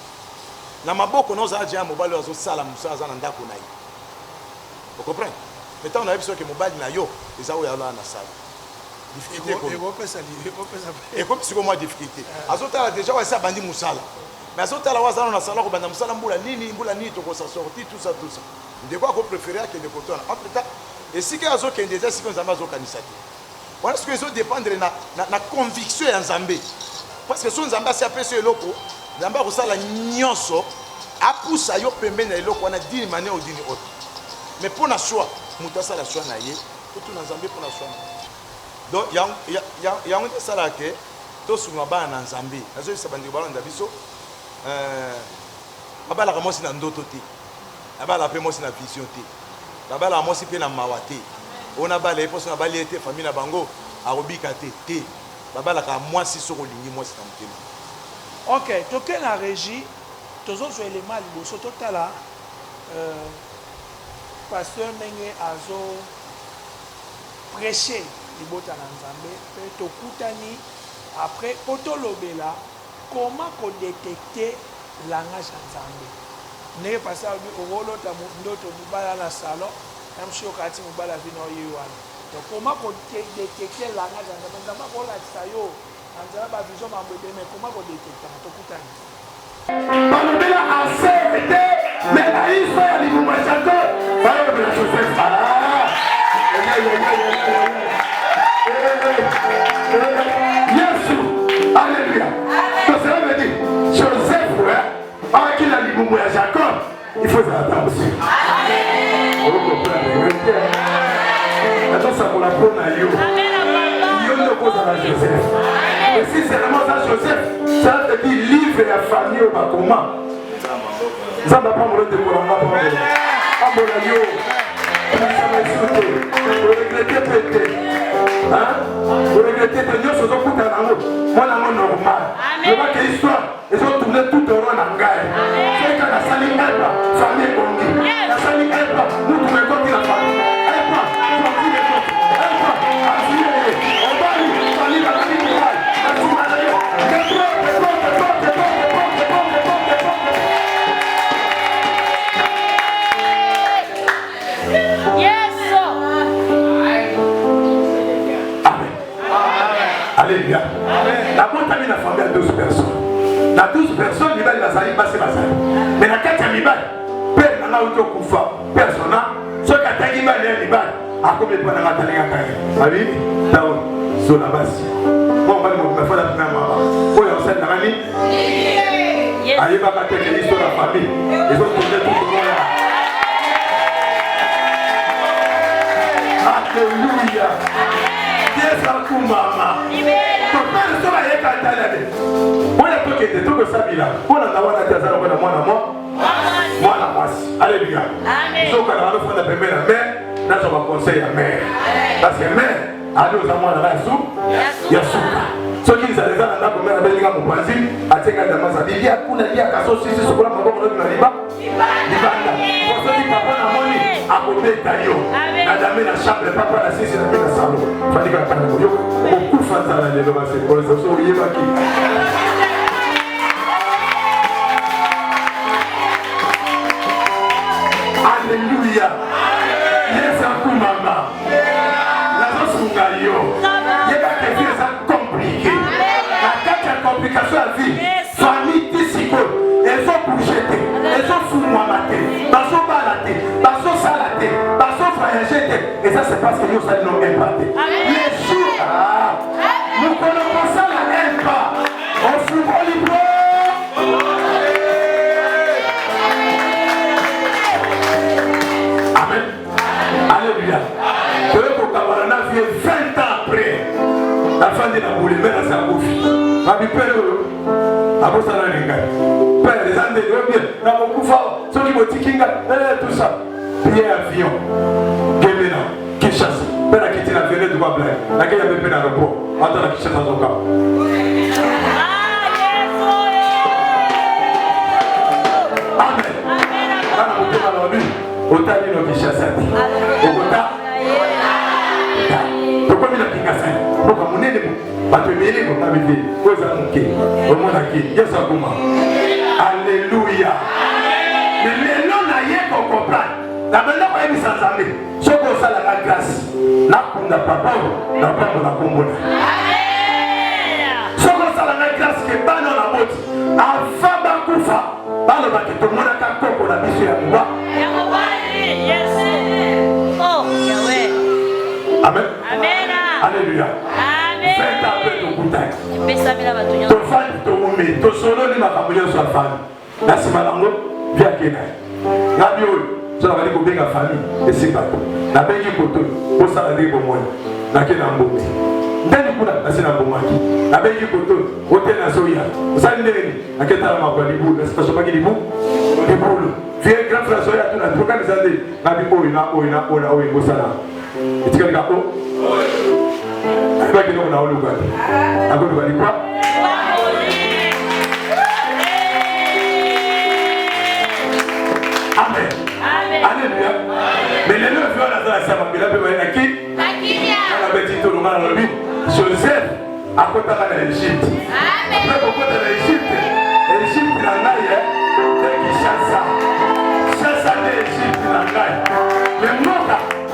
Speaker 1: na maboko no za ja mobali azo sala musa azana ndako na ye vous comprenez mais tant on a vu que mobali na yo eza oya na sala difficulté et comme si moi difficulté azotala déjà wa sa bandi musala mais azotala wa zana na sala ko banda musala mbula nini to ko sa sorti tout ça ndeko ko préférer que de côté entre temps et si que azo kende déjà si que Nzambe azo kanisa te voilà ce que ils ont dépendre na conviction ya Nzambe parce que son Nzambe si apesi eloko Nzambe ko sala nyonso apusa yo pembeni na eloko wana d'une manière ou d'une autre mais pour na choix muta sala choix na ye tout na Nzambe pour na choix donc ya on te sala ke to sunga ba na Nzambe azo isa bandi ba na biso abala ka mosi na ndoto te abala pe mosi na vision te abala mosi pe na mawate on a balé pour ça balé était famille na bango arobika te babala ka moi si soko lingi moi c'est motema.
Speaker 2: OK, toke na régie tozo zo élément liboso totala pasteur ndenge azo prêcher libota na Nzambe pe tokutani après otolobela comment ko détecter langage ya Nzambe ndenge pasteur owolo ta ndoto mubala na salon même si okati mubala vino yewana donc comment ko détecter langage ya Nzambe Nzambe ko la tsayo Nzambe ba vision mambebe mais comment ko détecter tokutani
Speaker 4: balobela acte mais la histoire ya libuma chako balobela Joseph Yesu alléluia donc cela veut dire Joseph avec la libuma ya Jacob il faut faire attention vous comprenez attends ça pour la prendre yo ne cause à Joseph et si c'est vraiment ça Joseph ça veut dire livre la famille au Bakoma ça va pas me le décoller ambola yo vous regrettez peut-être vous regrettez que nous sommes au moi la normal je vois que l'histoire ils ont tourné tout au rond en gaille c'est que la salle est famille bonne la salle est pas nous tournons comme la famille elle pas sortir les autres elle pas assurer on va lui salir la famille du roi Alléluia. D'abord, tu as mis la famille à 12 personnes. Dans 12 personnes, il va y avoir mais la 4 il va père n'a auto kufa persona ce qui a dit il va à combien de temps la talinga quand ah oui taon sur la base bon va me faire la première maman pour y enseigner nani allez va pas te l'histoire de la famille ils ont tourné tout le monde là alléluia Dieu s'en fout maman ton père sera y cantaler moi la toque de tout que ça bila pour la nawana tazana kwa moi Voilà, alléluia. Amen. Donc, on va faire la première mère, là, on va conseiller la mère. Parce que mère, allez aux amours de la soupe, il y a soupe. Ce qui nous a déjà dans la première mère, il y a mon voisin, à Tchéka de Mazadi, il y a Kuna, il y a Kasso, si c'est ce qu'on a encore dans le Liban. Pour ceux qui n'ont pas la monnaie, à côté de Tayo, la dame la chambre, le papa, la scie, la salon. Il fallait que la parole de Dieu, beaucoup de fans à la dénomination, pour les autres, il y a qui. Alléluia. Yes, un coup, maman. La chose il y a quelque chose de compliqué. La quatre complications à vie. Famille disciple. Elles sont bougetées. Elles sont fous-moimatées. Elles sont baladées. Elles sont salatées. Elles sont voyagées. Et ça, c'est parce que nous allons impacter. Les jours, nous connaissons ça la même pas. On fout au libre. on a vu 20 ans après. La fin de la boule, mais là, c'est un beau fils. Ma vie, père, à vous, ça n'a rien. Père, les Andes, bien, dans mon coup fort, ceux qui vont tikinga, tout ça. Billet avion, Guémena, Kinshasa. Père a quitté la vérité de Wablaï. Laquelle avait fait l'aéroport. Attends, la Kinshasa, son cas. Amen. Quand on est dans la vie, autant il y a Kinshasa. Bogota. Pourquoi il y a Kinshasa? Pourquoi on est debout? Parce que les gens ont été aux amoureux. Au monde qui est alléluia. Mais les gens n'ont pas compris. La bonne fois, ils sont amis. Ce qu'on a la grâce, la qu'on n'a pas peur, la pas qu'on a combattu. Ce qu'on a la grâce qui est pas dans la botte. Avant Bakoufa, par le bateau, tout le monde a qu'à qu'on a mis sur la voie. Amen. Alléluia. Faites un peu de bouteille. Ton fan, ton moumé, ton solo, ni ma famille, soit fan. La Simalango, viens Kenya. La bio. So la ko benga famille et c'est pas la bengi koto pour ça la pour moi na ke na mbombe ndani kuna na sina bomaki la bengi koto hôtel na soya ça ndeni na ke tala ma ko libu na station ba libu libu vieux grand frère soya tuna pour quand les années na bi oina ko sala etika ka ko ai ba ke no na oluga ako ba ni kwa amen. Alléluia. Mais les neuf violons dans la salle, il a fait qui? On a dit tout le monde dans le but. Joseph a côté de l'Égypte. Après beaucoup de l'Égypte, l'Égypte n'a pas eu qui chasse ça de l'Égypte n'a pas eu. Mais moi,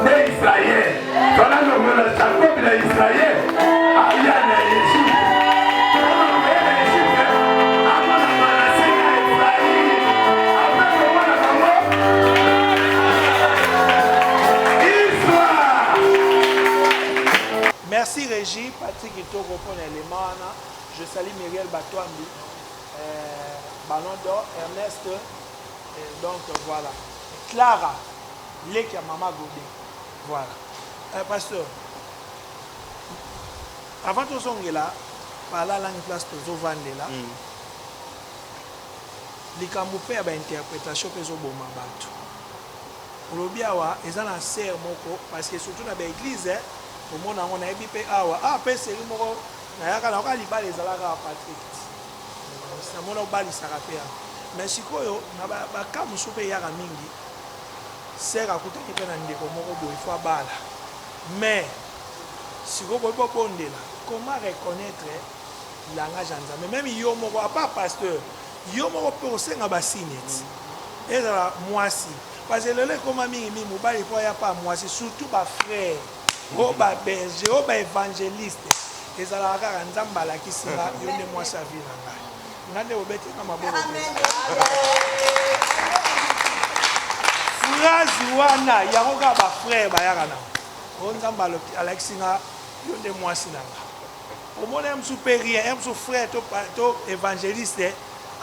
Speaker 4: les Israéliens, quand on a nommé Jacob de Israël, il y a l'Égypte.
Speaker 2: Merci Régie, Patrick Itoko pour l'élément. Je salue Muriel Batouambi, Ballon d'Or, Ernest, donc voilà. Clara, Lekia Mama Godé. Voilà. Pasteur, avant tout ça, par là, une place pour Zovandela. Les Kamboupé ont une interprétation que Zoboma Batou. Pour le bien, ils ont un serre parce que surtout dans l'église, au monde on a ébipé awa après c'est moko na yaka na kali bali zalaka Patrick c'est mon bali sarapea mais sikoyo na ba kamu soupe yaka mingi sera kutaki pe na ndeko moko boy fois bala mais siko boy pondela comment reconnaître langage nzambe même yo moko pas pasteur yo moko pe osenga ba signets et là moi si parce que le comme mingi mi mobali po ya pas moi c'est surtout ba frère Oba berger, oba évangéliste. Et ça la kaka nzamba la kisira yone moi sa vie na ngai. Ngande obeti na maboko. Phrase wana yango ka ba frère ba yaka na. O nzamba lo Alexina yone moi sinanga. Au monde un supérieur, un frère to évangéliste.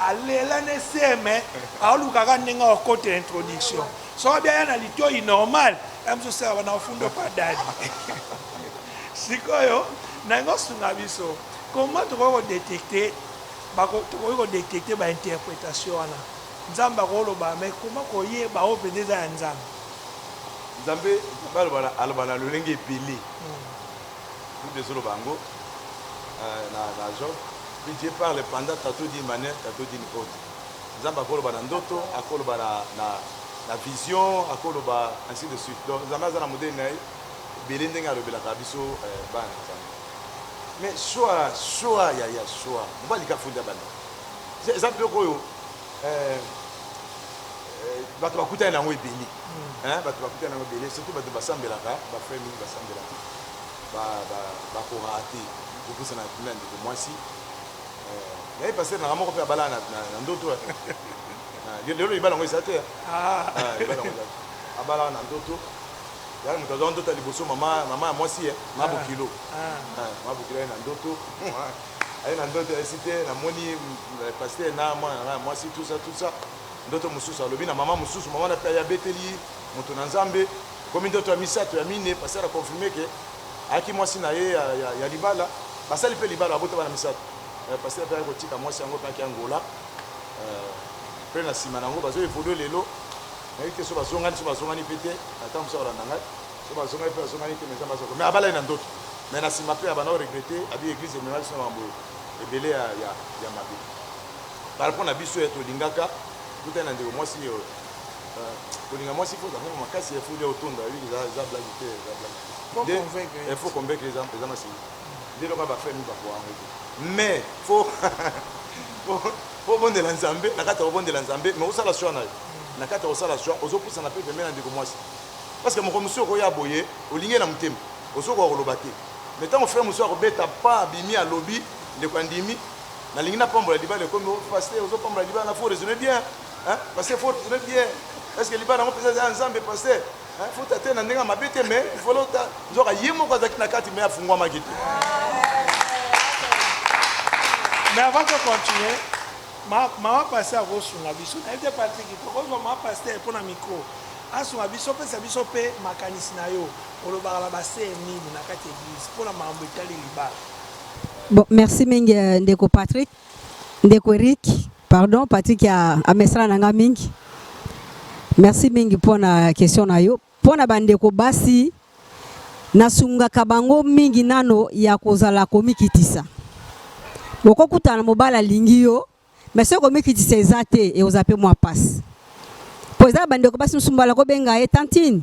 Speaker 2: Allez la neseme, a lukaka ndenga au côté introduction. So bien na lito normal. Je suis un peu de si comment tu vas détecter l'interprétation mais comment tu vas
Speaker 1: Dieu parle pendant tatou d'une manière, tatou d'une autre. Nzamba koloba na ndoto, akoloba na vision, akoloba ainsi de suite. Donc Nzamba za na modèle na belende nga lobela kabiso bana Nzamba. Mais choix ya choix. On va lika funda bana. Exemple koyo bato bakuta na ngo ebeli. Bato bakuta na ngo ebeli, surtout bato basambelaka, ba frère mingi basambelaka. Ba korate. Beaucoup ça na plein de moi si. Il est passé dans la mort de la ndoto. Il y a des ballons qui s'attendent. Ah, il y a des ballons dans d'autres. Il y a des ballons dans d'autres. Maman, moi aussi, ma bokilo. Ma bokilo est dans d'autres. Elle est dans d'autres cités. La moni, pasteur, moi aussi, tout ça. D'autres moussous, le bin, maman moussous, maman a payé à Bételi, Montonanzambe. Comme il doit misato ya mine parce que a confirmé que aki mwasi na ye ya libala basali pe libala abota bana misato parce que pa ko tika mwasi yango pa ki angola pe na sima nango bazo evoluer lelo na ite so bazongani pete atam so randa ngai so bazongani pe bazongani te meza bazo mais abala ina ndoto mais na sima pe abana regretter abi église mémoire so mambo ebele ya mabe par rapport na biso eto lingaka tuta na ndeko mwasi kolinga mwasi faut d'abord makasi il faut les otonda oui za blaguité il faut convaincre les gens masi dès le ba faire mi ba kwa mais faut bonde la nzambe na kata bonde la nzambe mais osala choix na kata osala choix ozopusa na pe pemena ndeko mwasi parce que mon monsieur ko ya boye olinge na mutema osoko ko lobate mais tant frère monsieur ko beta pas bimi à lobby de kwandimi na lingina pambola libale comme pasteur ozo pambola libale na faut raisonner bien hein parce que faut raisonner bien est-ce que libale on peut dire ensemble pasteur hein faut tâter na ndinga mabete mais il faut l'autre nzoka yemo kwa zakina kati mais afungwa magiti.
Speaker 2: Mais avant de continuer, ma passer à vos sous-abisso. Elle était partie qui propose ma passer pour un micro. À son abisso, c'est abisso pe makanisinayo. Pour le bar la basse ni na kati église pour la mambetali liba.
Speaker 6: Bon, merci mingi ndeko Patrick, ndeko Eric, pardon Patrick a mesra nanga mingi. Merci mingi pour la question na yo. Pour na bandeko basi nasunga kabango mingi nano ya kozala komikitisa. Boko kutana mobala lingi yo, mais ce komikitisa ezate et ozape moi passe. Poza bandeko basi musumbala ko benga e tantine.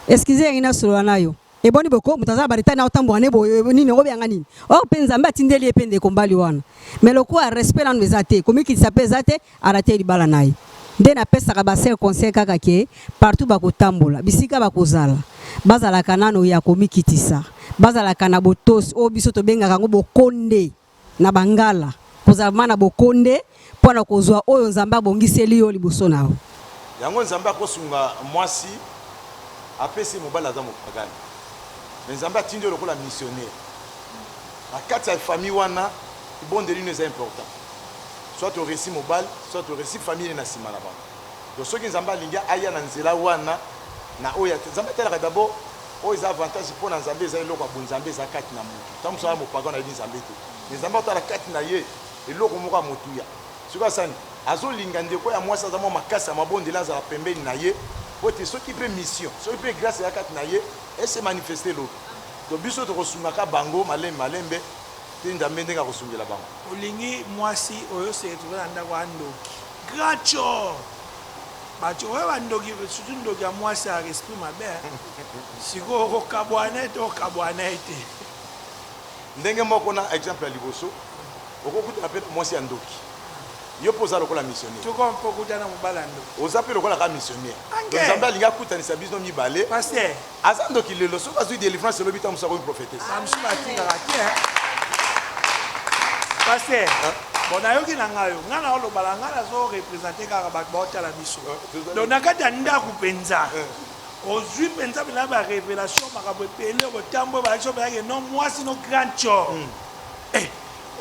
Speaker 6: Excusez ina solana yo. E boni boko mutaza barita na otambo ne boyo nini ngo byanga nini. O penza mbati ndeli epende kombali wana. Mais loko a respect na nwezate, komikitisa pezate arate libala nayi. Nde na pesa ka basel conseil kaka ke partout bakotambola bisika bakozala bazala kanano ya komikitisa bazala kana botos o biso to benga kango bokonde na bangala kozala mana bokonde pona kozwa oyo nzamba bongiseli yo liboso nawo
Speaker 1: yango nzamba kosunga mwasi apesi mobala za mopagani mais nzamba tindi lokola missionnaire akati ya famille wana bonde lino est important soit au récit mobile soit au récit famille na sima là-bas donc ceux qui nzamba linga aya na nzela wana na oya nzamba tela d'abord o les avantages pour nzambe za eloko bonzambe za kati na mutu tamu so mo pagana na nzambe te nzamba tala kati na ye eloko moko motuya suka sani azo linga ndeko ya mwasa za mo makasa mabonde la za pembeni na ye pote ceux qui peut mission ceux qui peut grâce ya kati na ye et se manifester l'autre donc biso to kosungaka bango malembe nzambe ndenga kosungela bango
Speaker 2: olingi mwasi oyo se trouver na ndako andoki gracho bacho oyo bandoki surtout ndoki ya mwasi a esprit mabe siko okabwana ete
Speaker 1: ndenge moko na exemple ya liboso okokuta pe mwasi ya ndoki yo poza lokola missionnaire
Speaker 2: to ko mpokuta na mobala ndoki
Speaker 1: oza pe lokola ka missionnaire donc nzambe alinga kutanisa biso mibale
Speaker 2: pasteur
Speaker 1: aza ndoki lelo soki azwi délivrance elobi ta mosako une prophétesse
Speaker 2: amsuba atingaka te pasteur bon nayoki na ngayo nga na olobala nga nazo représenter kaka bato baotala biso donc na kati ya ndako mpenza ozwi mpenza mpena barévélation makambo epele botambo baso bayake no mwasi no grand chor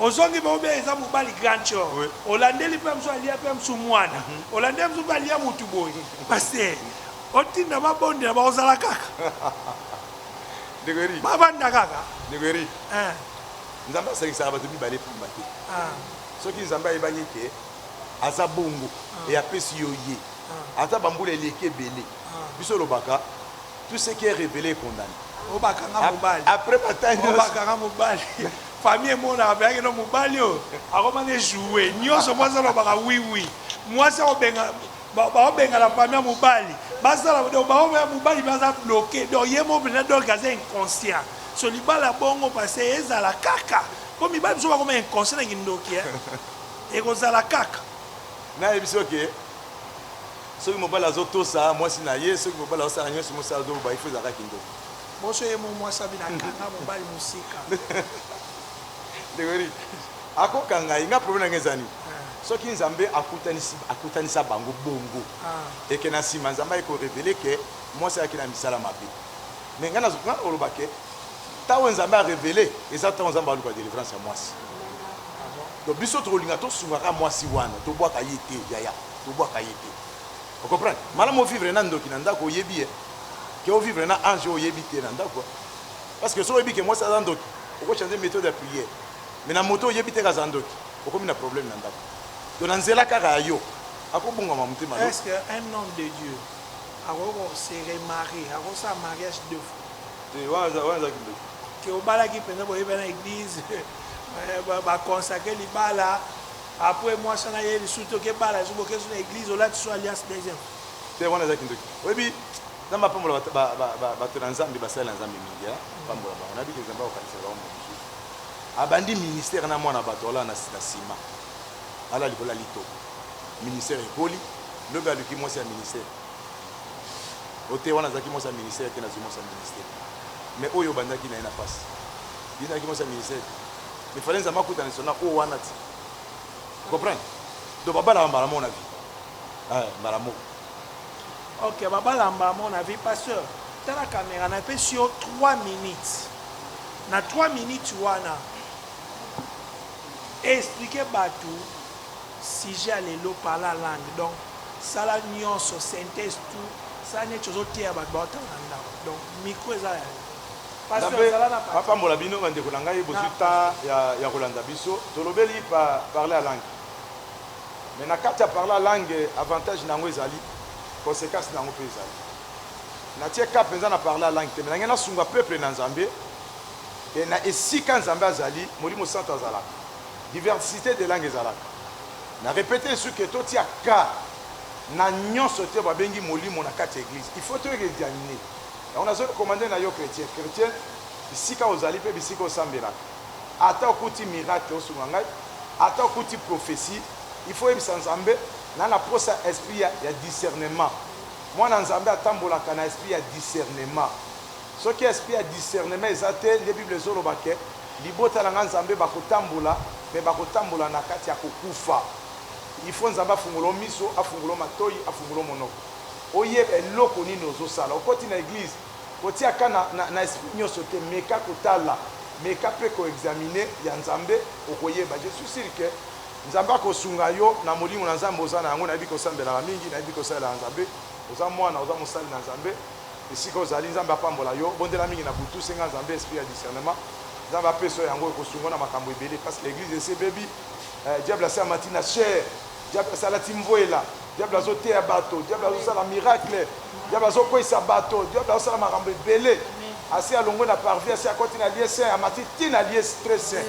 Speaker 2: ozongi baobe eza mobali grand chor olandeli mpe mosu alia mpe mosu mwana olandeli mosu mpe alia motu boye pasteur otinda babondela bakozala kaka babanda kaka
Speaker 1: nzambe asangisaka bato mibale pamba te soki nzambe ayebaki ke aza bongo e apesi yo ye ata bambula eleki ebele biso olobaka tout ce qui est révélé est condamné
Speaker 2: obakanga mobali
Speaker 1: après bataille
Speaker 2: obakanga mobali famille emonaka beyaki no mobali oyo akomana ejoue nyonso mwasi alobaka wiwi mwasi baobenga na famille ya mobali basala baobenga mobali baza bloqué donc ye mo mpena donc aza inconscient so libala bongo parce ezala kaka po mibali biso bakoma inconscient na kindoki ekozala kaka
Speaker 1: nayebi soki soki mobali azotosa mwasi na ye soki mobali azosala nyonso mwasi azoba ifo ezalaka kindoki
Speaker 2: boso ye mo mwasi abi na kanga mobali mosika
Speaker 1: ndekori akokanga ye nga problème nanga ezani soki nzambe akutanisa bango bongo eke na nsima nzambe ayekorevele ke mwasi ayaki na misala mabe me nga oloba ke ntango nzambe arevele eza ntango nzambe aluka délivrance ya mwasi donc biso tokolinga tosungaka mwasi wana tobwaka ye te yaya tobwaka ye te ocomprendre malamu ovivre na ndoki na ndako oyebi ye que au vivre na ange oyebi te na ndako parce que so oyebi que moi ça za ndoki oko changer méthode de prière mais na moto oyebi te ka za ndoki okomi na problème na ndako donc na nzela kaka yo akobongama motema lo
Speaker 2: est-ce que un homme de Dieu akoko se remarier ako sa mariage deux fois
Speaker 1: te wana za kindoki
Speaker 2: que obalaki mpenza boyebi na église baconsacre libala après moi ça na ye lisusu toke bala lisusu boke so na église olati so alliance deuxième
Speaker 1: te wana za kindoki oyebi nzambe apambola bato na nzambe basalela nzambe mingi apambola bango nabiki nzambe akokanisa bango mosusu abandi ministère na mwana bato ala na nsima ala likolo alito ministère ekoli lobi aluki mwasi ya ministère ote wana azalaki mwasi ya ministère te nazwi mwasi ya ministère mais oyo obandaki na ye na pasi ye nazalaki mwasi ya ministère mais fale nzambe akutana sona oyo wana ti comprendre donc babalaka mbala moko na vie mbala moko
Speaker 2: ok babalamba mon avis pasteur tala caméra na pe sur 3 minutes na 3 minutes wana expliquer batou sujet à l'élo par la langue donc ça la nuance synthèse tout ça n'est chose autre à batou donc micro ça pasteur ça la
Speaker 1: papa mbola bino bande ko ngai bosuta ya kolanda biso tolobeli parler la langue mais na kati ya parler la langue avantage nango ezali conséquence nango pe ezali na tie ka penza na parler la langue te mais na sunga peuple na nzambe et na esika nzambe azali molimo santo azalaka diversité de langue ezalaka na répéter ce que to tia ka na nyonso te babengi molimo na kati église il faut to examiner on a commandé na yo chrétien bisika ozali pe bisika osambelaka ata okuti miracle osunga ngai ata okuti prophétie il faut yebisa nzambe na la posa esprit ya discernement mwana nzambe atambolaka na esprit ya discernement soki esprit ya discernement eza te nde bible ezolobake libota na nga nzambe bakotambola me bakotambola na kati ya kokufa il faut nzambe afungola miso afungola matoi afungola monoko oyeba eloko nini ozosala okoti na église kotiaka na esprit nyonso te meka kotala meka mpe koexamine ya nzambe okoyeba je suis sûr que nzambe akosunga yo na molimo na nzambe oza na yango nayebi kosambelaka mingi nayebi kosalela nzambe oza mwana oza mosali na nzambe esika ozali nzambe apambola yo bondela mingi na butu senga nzambe esprit ya discernement nzambe apesa yango ekosunga na makambo ebele parce que l'église ese bebi diable ase amati na chair diable asalati mvoela diable azoteya bato diable azosala miracle diable azokweyisa bato diable azosala makambo ebele asi alongwe na parvi asi akoti na lie saint amati ti na lie très saint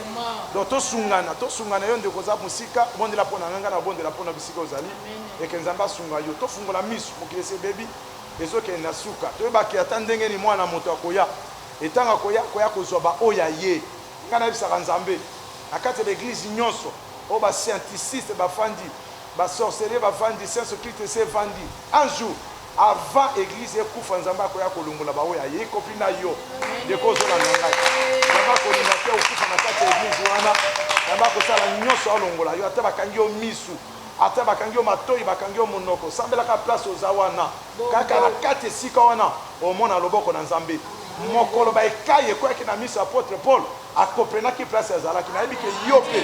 Speaker 1: donc tosungana yo ndeko oza mosika bondela mpo na nganga na bondela mpo na bisika ozali eke nzambe asunga yo tofungola miso mokili ese bebi ezokende na suka toyebaki ata ndenge ni mwana moto akoya etanga koya kozwa baoyo aye ngai nayebisaka nzambe na kati ya baeglise nyonso oyo bascienticiste bafandi basorcelier bafandi science occulte ese evandi un jour avant église ekufa nzambe akoya kolongola baoyo aye ekopi na yo ndeko ozolanda ngai nzambe akolinga te okufa na kati ya église wana nzambe akosala nyonso alongola yo ata bakangi yo misu ata bakangi yo matoi bakangi yo monoko sambelaka place oza wana kaka na kati esika wana omona loboko na nzambe mokolo baekai ekweyaki na miso apôtre paul akoprenaki place azalaki nayebi ke yo mpe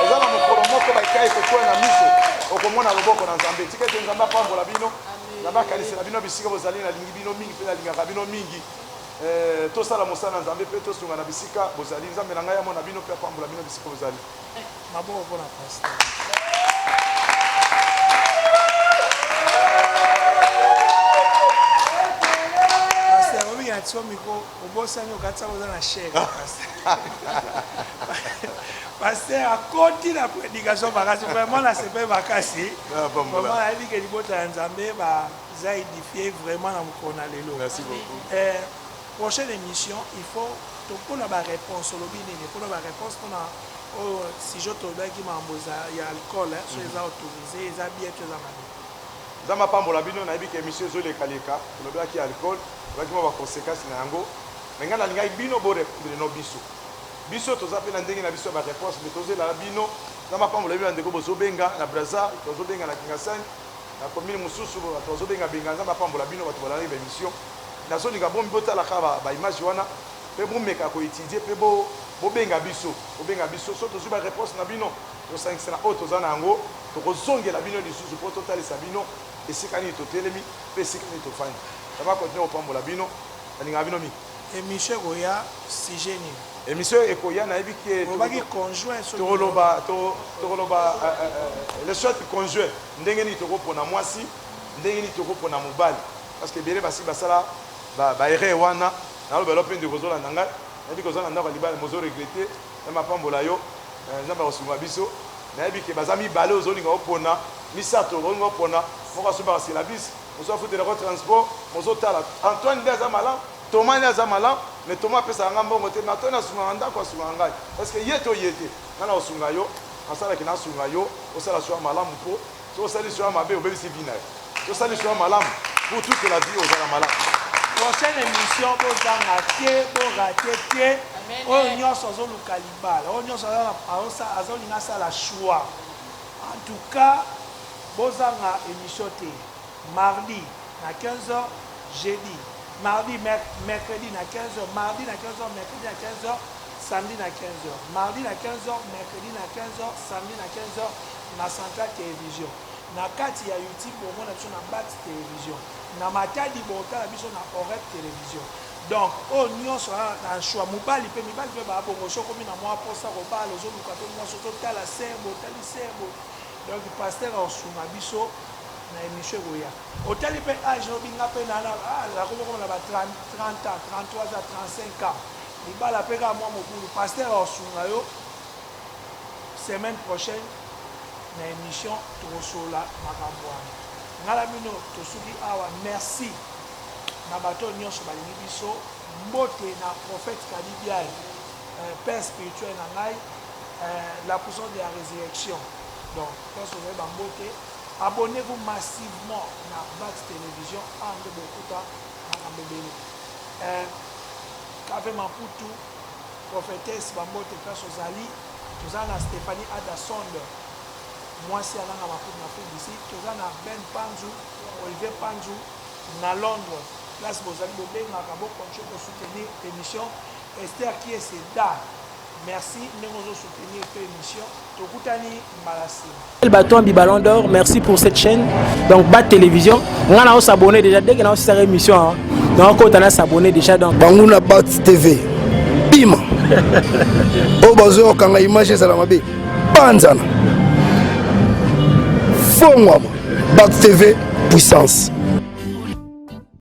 Speaker 1: oza na mokolo moko baekai ekokwea na miso okomona loboko na nzambe tika ete nzambe apambola bino nzambe akanisela bino bisika bozali nalingi bino mingi mpe nalingaka bino mingi tosala mosala na nzambe mpe tosunga na bisika bozali nzambe na ngai amona bino mpe apambola bino bisika bozali
Speaker 2: maboko mpona pasteur atio miko obosani okatisa koza na chair paster akoti na prédication makasi vraiment nasepe makasi vraiment nayebi ke libota ya nzambe baza édifie vraiment na mokolo na lelo prochaine émission il faut topona baréponse olobi nini mpona baréponse mpona oyo sujet tolobaki mambo ya alcool so eza autorisé eza bien to eza mabe
Speaker 1: nzambe apambola bino nayebi ke émission ezolekaleka tolobelaki alcool tolobaki mwa baconséquence na yango me ngai nalingaki bino borépondre no biso toza mpe na ndenge na biso ya baréponse me tozelala bino nzambe apambola bino na ndeko bozobenga na braza tozobenga na kingasani na commune mosusu bato bazobenga benga nzambe apambola bino bato balalaki baémission nazolinga bomi botalaka baimage wana mpe bomeka koétudie mpe bobenga biso so tozwi baréponse na bino tosangisa na oyo toza na yango tokozongela bino lisusu mpo totalisa bino esika nini totelemi mpe esika nini tofandi ça va continuer kopambola bino alinga bino mi
Speaker 2: émission koya sujet ni
Speaker 1: émission ekoya na yebi ke
Speaker 2: obaki conjoint
Speaker 1: tokoloba le short conjoint ndenge nini tokopona mwasi ndenge nini tokopona mobali parce que ebele basi basala baere wana nalobela mpe nde kozolanda ngai nayebi kozala ndako ya libala mozoregrete na mapambola yo nzambe akosunga biso nayebi ke baza mibale ozolinga opona misato ozolinga opona moko asombaka silabisi mozo afutelako transport mozotala antoine nde aza malamu Thomas nde aza malamu mais Thomas apesaka nga mbongo te mais antoine asungaka ndako asungaka ngai parce que ye to ye te nga na kosunga yo nasalaki nasunga yo osala soa malamu mpo so osali soa mabe obebisi vi na yo so osali soa malamu pour toute la vie ozala malamu.
Speaker 2: Prochaine émission bozanga te borate te oyo nyonso azoluka libala oyo nyonso azolinga asala choix. En tout cas bozanga émission te mardi na 15h jeudi mardi mercredi na 15h mardi na 15h mercredi na 15h samedi na 15h mardi na 15h mercredi na 15h samedi na 15h na Central Télévision na kati ya YouTube bomona biso na Bat Télévision na Matadi botala biso na Orep Télévision. Donc oyo nyonso na choix mobali mpe mibali mpe babongo sokomi na mwa posa kobala ozoluka mpe mwasi ozotala serbo otali serbo donc paster aosunga biso na émission ekoya otali mpe age obinga mpe nakomokoma na ba 30 ans 33 ans 35 ans libala mpe kaka mwa mokulu paster aosunga yo semaine prochaine na émission tokosola makambo wana ngala bino tosuki awa merci na bato nyonso balingi biso mbote na prophète Kadibiaye père spirituel na ngai la puissance de la résurrection. Donc pense ozoye bambote abonnez-vous massivement na Bat Télévision ande bokuta makambo ebele Kave Maputu prophétesse bambote place ozali tozala na Stéphanie Adasonde mwasi alanga Maputu na Afrique d'ici tozala na Ben Panzu Olivier Panzu na Londres place bozali bobengaka bokontinue kosoutenir émission Esther qui est Seda. Merci ndenge ozosoutenir pe émission tokutani mbala nsima
Speaker 3: Baton Ballon d'Or, merci pour cette chaîne. Donc Bat Télévision, on a s'abonner déjà dès qu'on a cette émission. Donc on a s'abonner déjà donc
Speaker 7: Banguna Bat TV. Bim. O bazo kanga image za la mabe. Panzana. Fongwa. Bat TV puissance.